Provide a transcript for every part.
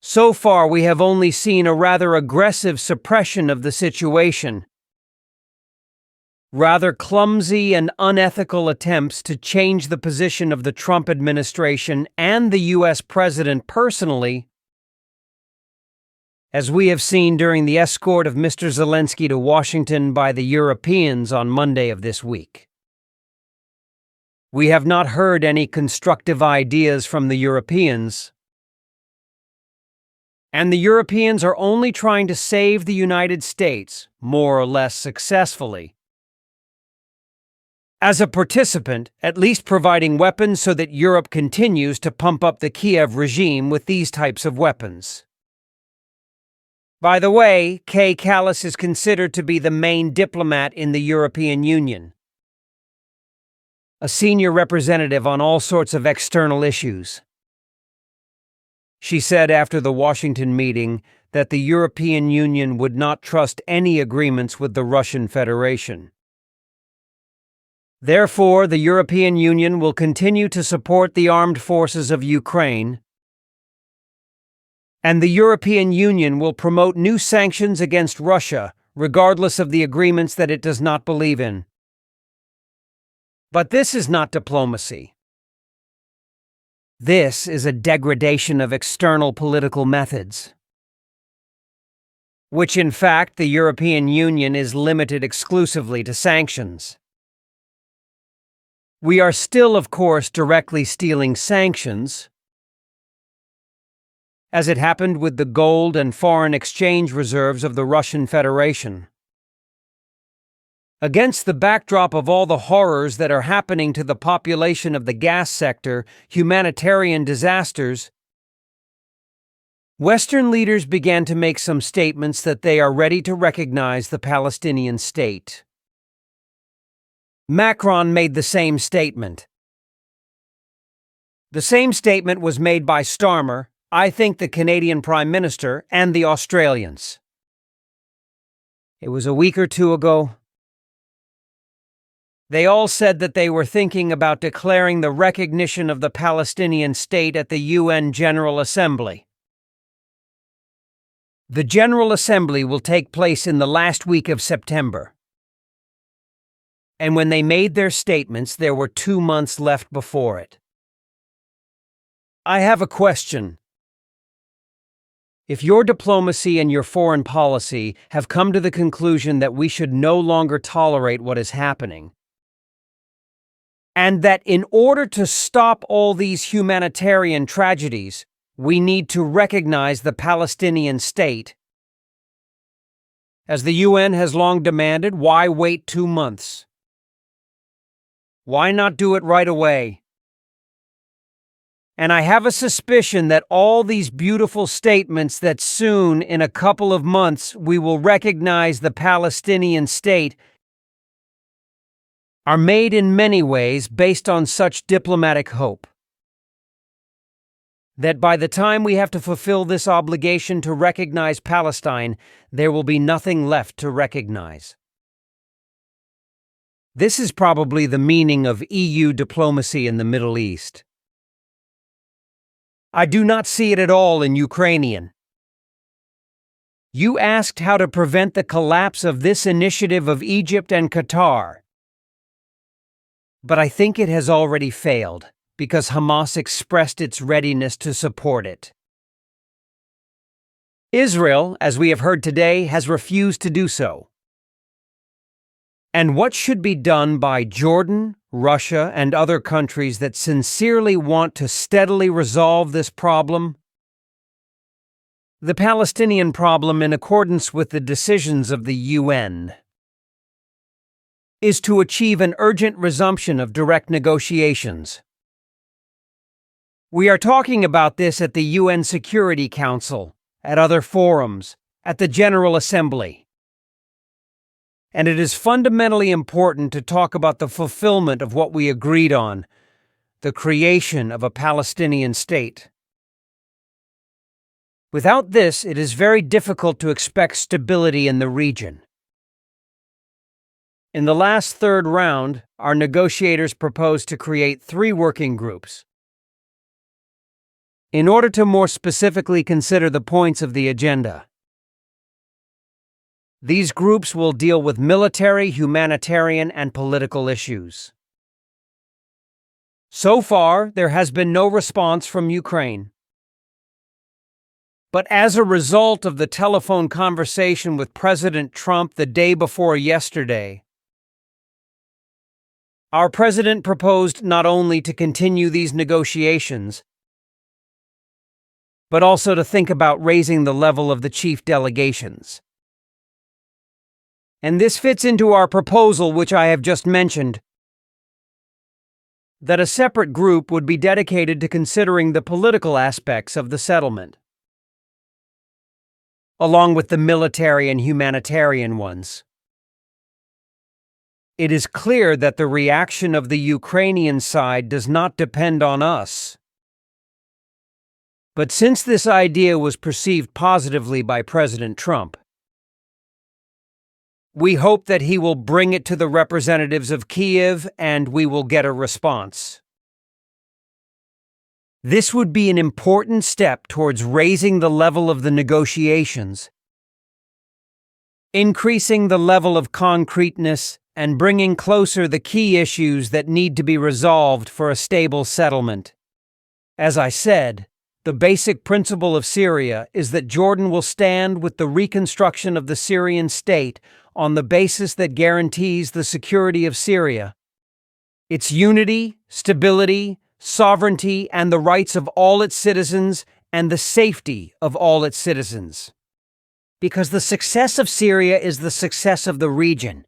So far, we have only seen a rather aggressive suppression of the situation. Rather clumsy and unethical attempts to change the position of the Trump administration and the U.S. president personally, as we have seen during the escort of Mr. Zelensky to Washington by the Europeans on Monday of this week. We have not heard any constructive ideas from the Europeans, and the Europeans are only trying to save the United States, more or less successfully. As a participant, at least providing weapons so that Europe continues to pump up the Kiev regime with these types of weapons. By the way, Kay Callas is considered to be the main diplomat in the European Union, a senior representative on all sorts of external issues. She said after the Washington meeting that the European Union would not trust any agreements with the Russian Federation. Therefore, the European Union will continue to support the armed forces of Ukraine, and the European Union will promote new sanctions against Russia, regardless of the agreements that it does not believe in. But this is not diplomacy. This is a degradation of external political methods, which in fact the European Union is limited exclusively to sanctions. We are still, of course, directly stealing sanctions, as it happened with the gold and foreign exchange reserves of the Russian Federation. Against the backdrop of all the horrors that are happening to the population of the gas sector, humanitarian disasters, Western leaders began to make some statements that they are ready to recognize the Palestinian state. Macron made the same statement. The same statement was made by Starmer, I think the Canadian Prime Minister, and the Australians. It was a week or two ago. They all said that they were thinking about declaring the recognition of the Palestinian state at the UN General Assembly. The General Assembly will take place in the last week of September. And when they made their statements, there were 2 months left before it. I have a question. If your diplomacy and your foreign policy have come to the conclusion that we should no longer tolerate what is happening, and that in order to stop all these humanitarian tragedies, we need to recognize the Palestinian state, as the UN has long demanded, why wait 2 months? Why not do it right away? And I have a suspicion that all these beautiful statements that soon, in a couple of months, we will recognize the Palestinian state are made in many ways based on such diplomatic hope. That by the time we have to fulfill this obligation to recognize Palestine, there will be nothing left to recognize. This is probably the meaning of EU diplomacy in the Middle East. I do not see it at all in Ukrainian. You asked how to prevent the collapse of this initiative of Egypt and Qatar. But I think it has already failed, because Hamas expressed its readiness to support it. Israel, as we have heard today, has refused to do so. And what should be done by Jordan, Russia, and other countries that sincerely want to steadily resolve this problem? The Palestinian problem, in accordance with the decisions of the UN, is to achieve an urgent resumption of direct negotiations. We are talking about this at the UN Security Council, at other forums, at the General Assembly. And it is fundamentally important to talk about the fulfillment of what we agreed on, the creation of a Palestinian state. Without this, it is very difficult to expect stability in the region. In the last third round, our negotiators proposed to create 3 working groups. in order to more specifically consider the points of the agenda. These groups will deal with military, humanitarian, and political issues. So far, there has been no response from Ukraine. But as a result of the telephone conversation with President Trump the day before yesterday, our president proposed not only to continue these negotiations, but also to think about raising the level of the chief delegations. And this fits into our proposal, which I have just mentioned, that a separate group would be dedicated to considering the political aspects of the settlement, along with the military and humanitarian ones. It is clear that the reaction of the Ukrainian side does not depend on us. But since this idea was perceived positively by President Trump, we hope that he will bring it to the representatives of Kyiv and we will get a response. This would be an important step towards raising the level of the negotiations, increasing the level of concreteness, and bringing closer the key issues that need to be resolved for a stable settlement. As I said, the basic principle of Syria is that Jordan will stand with the reconstruction of the Syrian state on the basis that guarantees the security of Syria, its unity, stability, sovereignty, and the rights of all its citizens, and the safety of all its citizens. Because the success of Syria is the success of the region,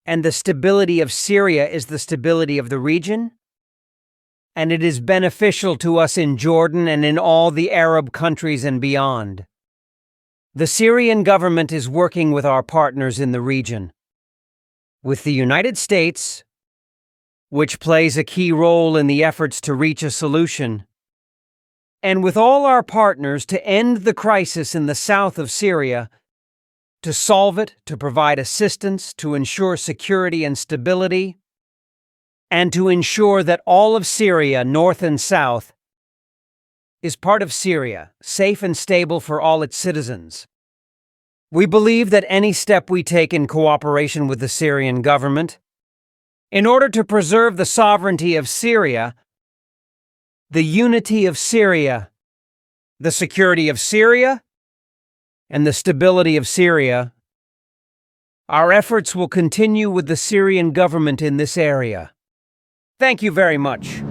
and the stability of Syria is the stability of the region, and it is beneficial to us in Jordan and in all the Arab countries and beyond. The Syrian government is working with our partners in the region, with the United States, which plays a key role in the efforts to reach a solution, and with all our partners to end the crisis in the south of Syria, to solve it, to provide assistance, to ensure security and stability, and to ensure that all of Syria, north and south, is part of Syria, safe and stable for all its citizens. We believe that any step we take in cooperation with the Syrian government, in order to preserve the sovereignty of Syria, the unity of Syria, the security of Syria, and the stability of Syria, our efforts will continue with the Syrian government in this area. Thank you very much.